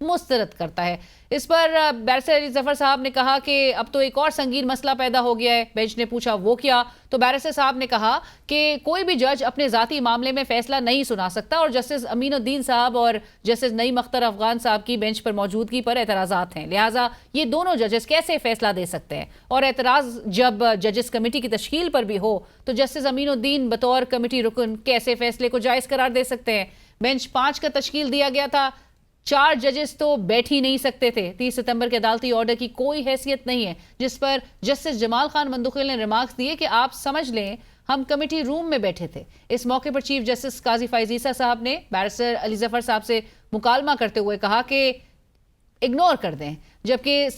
مسترد کرتا ہے۔ اس پر بیرسٹر علی ظفر صاحب نے کہا کہ اب تو ایک اور سنگین مسئلہ پیدا ہو گیا ہے۔ بینچ نے پوچھا وہ کیا، تو بیرسٹر صاحب نے کہا کہ کوئی بھی جج اپنے ذاتی معاملے میں فیصلہ نہیں سنا سکتا، اور جسٹس امین الدین صاحب اور جسٹس نعیم اختر افغان صاحب کی بینچ پر موجودگی پر اعتراضات ہیں، لہٰذا یہ دونوں ججز کیسے فیصلہ دے سکتے ہیں؟ اور اعتراض جب ججز کمیٹی کی تشکیل پر بھی ہو تو جسٹس امین الدین بطور کمیٹی رکن کیسے فیصلے کو جائز قرار دے سکتے ہیں؟ بینچ 5 کا تشکیل دیا گیا تھا، 4 ججز تو بیٹھ ہی نہیں سکتے تھے۔ 30 ستمبر کے عدالتی آرڈر کی کوئی حیثیت نہیں ہے، جس پر جسٹس جمال خان مندوخیل نے ریمارکس دیے کہ آپ سمجھ لیں ہم کمیٹی روم میں بیٹھے تھے۔ اس موقع پر چیف جسٹس قاضی فائز عیسیٰ صاحب نے بیرسٹر علی ظفر صاحب سے مکالمہ کرتے ہوئے کہا کہ اگنور کر دیں، جبکہ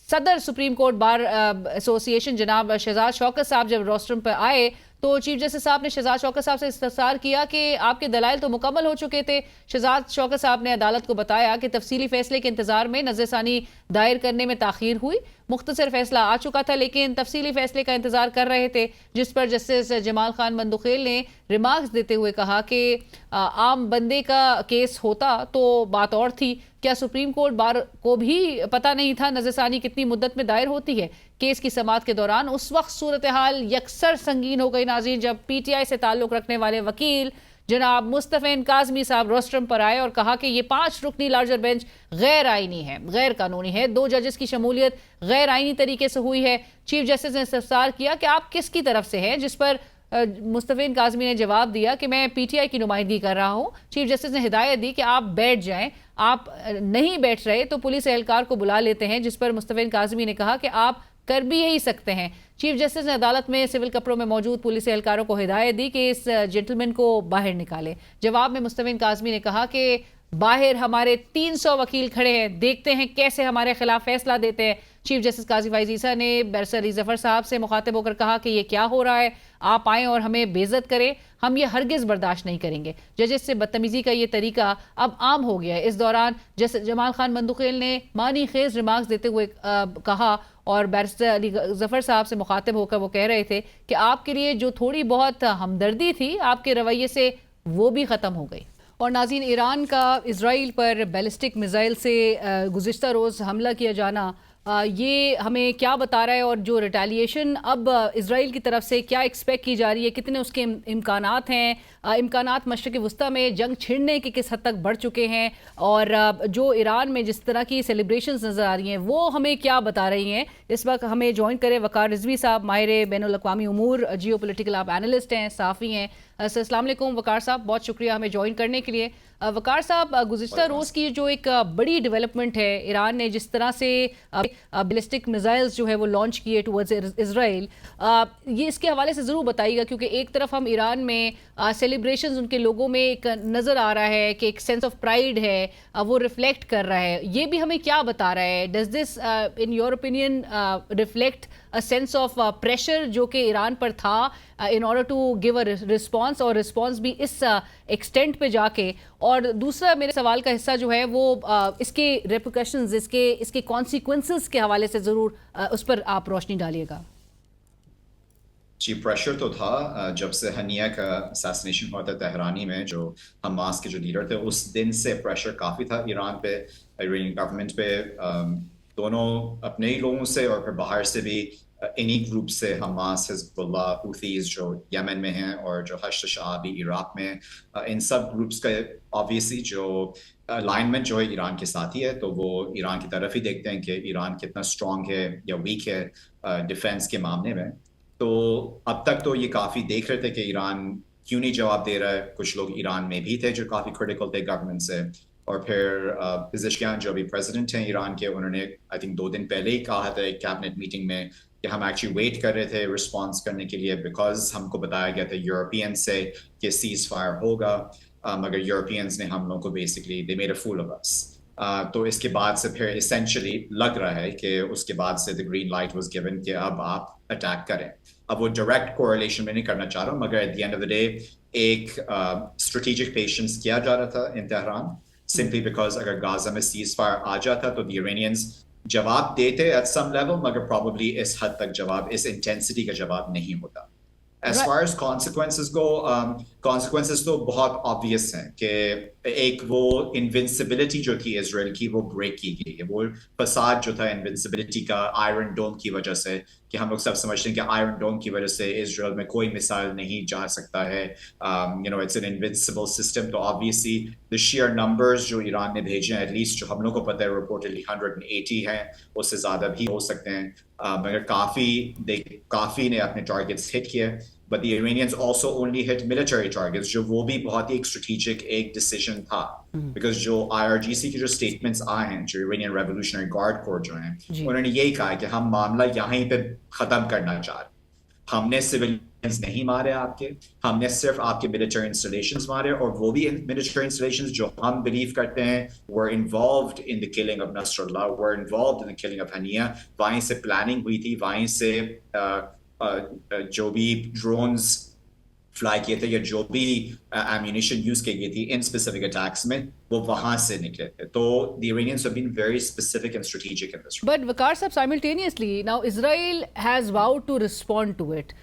صدر سپریم کورٹ بار ایسوسی ایشن جناب شہزاد شوکت صاحب جب روسٹرم پر آئے تو چیف جسٹس صاحب نے شہزاد شوکت صاحب سے استفسار کیا کہ آپ کے دلائل تو مکمل ہو چکے تھے۔ شہزاد شوکت صاحب نے عدالت کو بتایا کہ تفصیلی فیصلے کے انتظار میں نظر ثانی دائر کرنے میں تاخیر ہوئی، مختصر فیصلہ آ چکا تھا لیکن تفصیلی فیصلے کا انتظار کر رہے تھے، جس پر جسٹس جمال خان مندوخیل نے ریمارکس دیتے ہوئے کہا کہ عام بندے کا کیس ہوتا تو بات اور تھی، کیا سپریم کورٹ بار کو بھی پتہ نہیں تھا نظر ثانی کتنی مدت میں دائر ہوتی ہے؟ کیس کی سماعت کے دوران اس وقت صورتحال یکسر سنگین ہو گئی ناظرین جب پی ٹی آئی سے تعلق رکھنے والے وکیل جناب مصطفین کاظمی صاحب روسٹرم پر آئے اور کہا کہ یہ 5 رکنی لارجر بینچ غیر آئینی ہے، غیر قانونی ہے، 2 ججز کی شمولیت غیر آئینی طریقے سے ہوئی ہے۔ چیف جسٹس نے استفسار کیا کہ آپ کس کی طرف سے ہیں، جس پر مصطفین کاظمی نے جواب دیا کہ میں پی ٹی آئی کی نمائندگی کر رہا ہوں۔ چیف جسٹس نے ہدایت دی کہ آپ بیٹھ جائیں، آپ نہیں بیٹھ رہے تو پولیس اہلکار کو بلا لیتے ہیں، جس پر مصطفین کاظمی نے کہا کہ آپ کر بھی یہی سکتے ہیں۔ چیف جسٹس نے عدالت میں سول کپڑوں میں موجود پولیس اہلکاروں کو ہدایت دی کہ اس جنٹلمین کو باہر نکالے۔ جواب میں مصطفین کاظمی نے کہا کہ باہر ہمارے 300 وکیل کھڑے ہیں، دیکھتے ہیں کیسے ہمارے خلاف فیصلہ دیتے ہیں۔ چیف جسٹس قاضی فائز عیسیٰ نے بیرسٹر علی ظفر صاحب سے مخاطب ہو کر کہا کہ یہ کیا ہو رہا ہے، آپ آئیں اور ہمیں بے عزت کریں، ہم یہ ہرگز برداشت نہیں کریں گے۔ ججز سے بدتمیزی کا یہ طریقہ اب عام ہو گیا ہے۔ اس دوران جسٹس جمال خان مندوخیل نے معنی خیز ریمارکس دیتے ہوئے کہا اور بیرسٹر علی ظفر صاحب سے مخاطب ہو کر وہ کہہ رہے تھے کہ آپ کے لیے جو تھوڑی بہت ہمدردی تھی آپ کے رویے سے وہ بھی ختم ہو گئی۔ اور ناظرین، ایران کا اسرائیل پر بیلسٹک میزائل سے گزشتہ روز حملہ کیا جانا یہ ہمیں کیا بتا رہا ہے، اور جو ریٹیلیشن اب اسرائیل کی طرف سے کیا ایکسپیکٹ کی جا رہی ہے، کتنے اس کے امکانات ہیں، امکانات مشرق وسطیٰ میں جنگ چھڑنے کے کس حد تک بڑھ چکے ہیں، اور جو ایران میں جس طرح کی سیلیبریشنز نظر آ رہی ہیں وہ ہمیں کیا بتا رہی ہیں۔ اس وقت ہمیں جوائن کرے وقار رضوی صاحب، ماہر بین الاقوامی امور، جیو پولیٹیکل آپ اینالسٹ ہیں، صحافی ہیں۔ السلام علیکم وقار صاحب، بہت شکریہ ہمیں جوائن کرنے کے لیے۔ وقار صاحب، گزشتہ روز کی جو ایک بڑی ڈیولپمنٹ ہے، ایران نے جس طرح سے بیلسٹک میزائلز جو ہے وہ لانچ کیے ٹورڈز اسرائیل، یہ اس کے حوالے سے ضرور بتائیے گا، کیونکہ ایک طرف ہم ایران میں سیلیبریشنز ان کے لوگوں میں ایک نظر آ رہا ہے کہ ایک سینس آف پرائیڈ ہے، وہ ریفلیکٹ کر رہا ہے، یہ بھی ہمیں کیا بتا رہا ہے؟ Does this in your opinion reflect a sense of pressure جو کہ ایران پر تھا in order to give a response، اور response بھی اس extent پہ جا کے؟ اور دوسرا میرے سوال کا حصہ جو ہے وہ اس کے repercussions، اس کے consequences کے حوالے سے ضرور اس پر آپ روشنی ڈالیے گا۔ جی، پریشر تو تھا جب سے ہنیہ کا اساسینیشن ہوا تھا تہرانی میں، جو حماس کے جو لیڈر تھے، اس دن سے پریشر کافی تھا ایران پہ، ایرانی گورنمنٹ پہ، دونوں اپنے ہی لوگوں سے اور پھر باہر سے بھی انہی گروپ سے، حماس، حزب اللہ، حوثیز جو یمن میں ہیں اور جو حشد شعبی عراق میں ہیں، ان سب گروپس کا آبویسلی جو الائنمنٹ جو ہے ایران کے ساتھ ہی ہے، تو وہ ایران کی طرف ہی دیکھتے ہیں کہ ایران کتنا اسٹرانگ ہے یا ویک ہے ڈیفینس کے معاملے میں۔ تو اب تک تو یہ کافی دیکھ رہے تھے کہ ایران کیوں نہیں جواب دے رہا ہے۔ کچھ لوگ ایران میں بھی تھے جو کافی کریٹیکل تھے گورنمنٹ سے، اور پھر پزشکیان جو ابھی پریزیڈنٹ ہیں ایران کے، انہوں نے آئی تھنک 2 دن پہلے ہی کہا تھا ایک کیبنٹ میٹنگ میں کہ ہم ایکچولی ویٹ کر رہے تھے رسپانس کرنے کے لیے، بیکاز ہم کو بتایا گیا تھا یورپین سے کہ سیز فائر ہوگا، مگر یورپینز نے ہم لوگوں کو basically they made a fool of us. تو اس کے بعد سے پھر اسینشلی لگ رہا ہے کہ اس کے بعد سے دی گرین لائٹ واز گیون کہ اب آپ اٹیک کریں۔ اب وہ ڈائریکٹ کوریلیشن میں نہیں کرنا چاہ رہا ہوں، مگر at the end of the day ایک اسٹریٹجک پیشنس کیا جا رہا تھا ان تہران، سمپلی بیکاز اگر غازہ میں سیز فائر آ جاتا تو دی ایرانینز جواب دیتے ایٹ سم لیول، مگر پرابیبلی اس حد تک جواب، اس انٹینسٹی کا جواب نہیں ہوتا۔ As far as consequences go, consequences تو بہت obvious ہیں کہ ایک وہ invincibility جو تھی اسرائیل کی وہ بریک کی گئی ہے. وہ فساد جو تھا invincibility کا آئرن ڈوم کی وجہ سے, کہ ہم لوگ سب سمجھتے ہیں کہ آئرن ڈوم کی وجہ سے اسرائیل میں کوئی مثال نہیں جا سکتا ہے. It's an invincible system. تو obviously the sheer numbers جو ایران نے بھیجے ہیں, at least جو ہم لوگ کو پتہ ہے reportedly 180 ہیں, اس سے زیادہ بھی ہو سکتے ہیں. مگر کافی نے اپنے ٹارگیٹس ہٹ کیے. But the Iranians also only hit military targets, جو وہ بھی بہت ہی ایک strategic ایک decision تھا. Because جو IRGC کی جو statements آئے ہیں, جو Iranian Revolutionary Guard Corps جو ہیں, انہوں نے یہی کہا کہ ہم معاملہ یہیں پہ ختم کرنا چاہ رہے. ہم نے civilians نہیں مارے آپ کے, ہم نے صرف آپ کے military installations مارے, اور وہ بھی military installations جو ہم believe کرتے ہیں were involved in the killing of Nasrallah, were involved in the killing of Haniya. وہیں سے planning ہوئی تھی, وہیں سے جو بھی ڈرونز فلائی کیے تھے یا جو بھی ایمونیشن یوز کی گئی تھی ان اسپیسیفک اٹیکس میں, وہ وہاں سے نکلے تھے. تو the Iranians have been very specific and strategic in this. But Waqar صاحب, simultaneously now Israel has vowed to respond to it.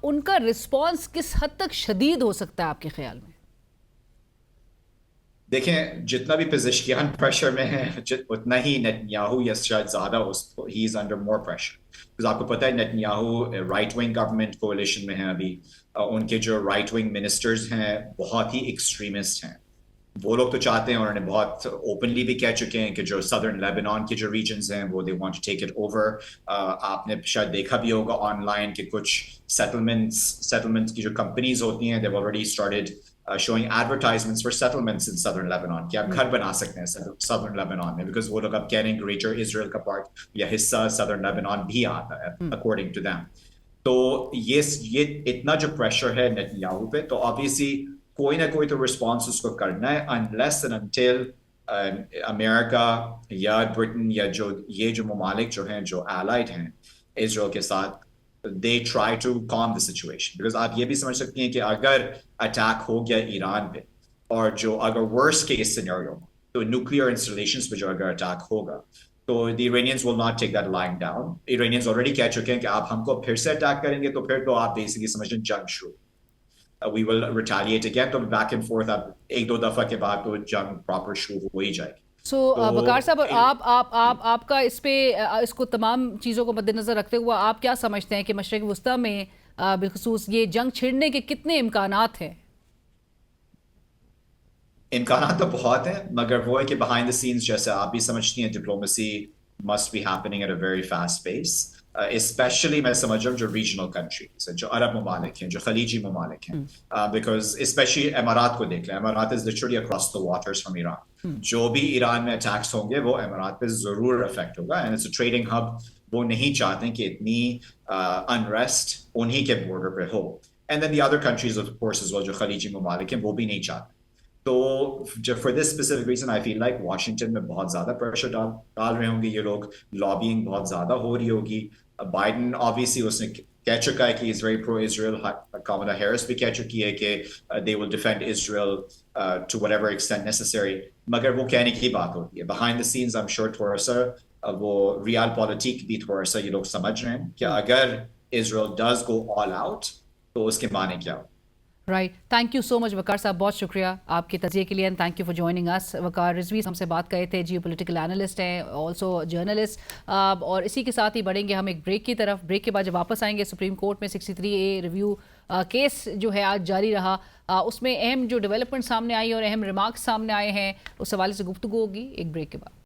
ان کا رسپانس کس حد تک شدید ہو سکتا ہے آپ کے خیال میں؟ دیکھیں, جتنا بھی پزیشکیان پریشر میں ہے اتنا ہی نیتنیاہو یا شاید زیادہ ہی is under more pressure. because آپ کو پتہ ہے Netanyahu right wing government coalition میں ہیں ابھی. ان کے جو رائٹ ونگ منسٹرز ہیں بہت ہی ایکسٹریمسٹ ہیں. وہ لوگ تو چاہتے ہیں, انہوں نے بہت اوپنلی بھی کہہ چکے ہیں کہ جو سدرن لیبنان کے جو ریجنز ہیں وہ they want to take it over. آپ نے شاید دیکھا بھی ہوگا آن لائن کہ کچھ سیٹلمنٹس کی جو کمپنیز ہوتی ہیں they've already started showing advertisements for settlements in southern Lebanon, کہ آپ گھر بنا سکتے ہیں southern Lebanon میں, because وہ لوگ اب کہہ رہے ہیں greater Israel کا پارٹ یا حصہ southern Lebanon بھی آتا ہے according to them. تو یہ اتنا جو پریشر ہے نیتنیاہو پہ, تو obviously کوئی نہ کوئی تو رسپانس اس کو کرنا ہے, unless and until امریکہ یا برٹن یا جو یہ جو ممالک جو ہیں جو allied ہیں اسرائیل کے ساتھ, they try to calm the situation. because آپ یہ بھی سمجھ سکتی ہیں کہ اگر اٹیک ہو گیا ایران پہ, اور جو اگر worst case scenario تو nuclear installations پہ جو اگر اٹیک ہوگا, تو the Iranians will not take that lying down. Iranians already کہہ چکے ہیں کہ آپ ہم کو پھر سے اٹیک کریں گے تو پھر تو آپ basically سمجھ لیں جنگ شروع. We will retaliate again. تو back and forth اب ایک دو دفعہ کے بعد تو جنگ proper شروع ہو ہی جائے گی. سو وقار صاحب, آپ کا اس پہ اس کو تمام چیزوں کو مد نظر رکھتے ہوا آپ کیا سمجھتے ہیں کہ مشرق وسطیٰ میں بالخصوص یہ جنگ چھڑنے کے کتنے امکانات ہیں؟ امکانات تو بہت ہیں, مگر وہ ہے کہ behind the scenes جیسے آپ بھی سمجھتی ہیں diplomacy must be happening at a very fast pace. Specially میں سمجھ رہا ہوں جو ریجنل کنٹریز ہیں, جو عرب ممالک ہیں, جو خلیجی ممالک ہیں, بیکاز اسپیشلی امارات کو دیکھ لیں. امارات is literally across the waters from Iran. جو بھی ایران میں اٹیکس ہوں گے وہ امارات پہ ضرور افیکٹ ہوگا, and it's a trading hub. وہ نہیں چاہتے کہ اتنی انریسٹ انہی کے بارڈر پہ ہو. And then the other countries of course is well, جو خلیجی ممالک ہیں وہ بھی نہیں چاہتے. تو for this specific reason I feel like Washington میں بہت زیادہ پریشر ڈال رہے ہوں گے یہ لوگ. لابینگ بہت زیادہ ہو رہی ہوگی. بائیڈن obviously اس نے کہہ چکا ہے کہ is very pro Israel. کاملا Harris بھی کہہ چکی ہے کہ they will defend Israel to whatever extent necessary. مگر وہ کہنے کی بات ہوتی ہے. behind the scenes I'm sure تھوڑا سا وہ ریال پالیٹک بھی تھوڑا سا یہ لوگ سمجھ رہے ہیں کہ اگر Israel does go all out تو اس کے معنی کیا ہو. Right, thank you so much Waqar صاحب, بہت شکریہ آپ کے تجزیے کے لیے, and thank you for joining us. Waqar Rizvi ہم سے بات کرے تھے, جیو پولیٹیکل اینالسٹ ہیں, آلسو جرنلسٹ. اور اسی کے ساتھ ہی بڑھیں گے ہم ایک بریک کی طرف. بریک کے بعد جب واپس آئیں گے, سپریم کورٹ میں 63A ریویو کیس جو ہے آج جاری رہا, اس میں اہم جو ڈیولپمنٹ سامنے آئی اور اہم ریمارکس سامنے آئے ہیں, اس حوالے سے گفتگو ہوگی ایک بریک کے بعد.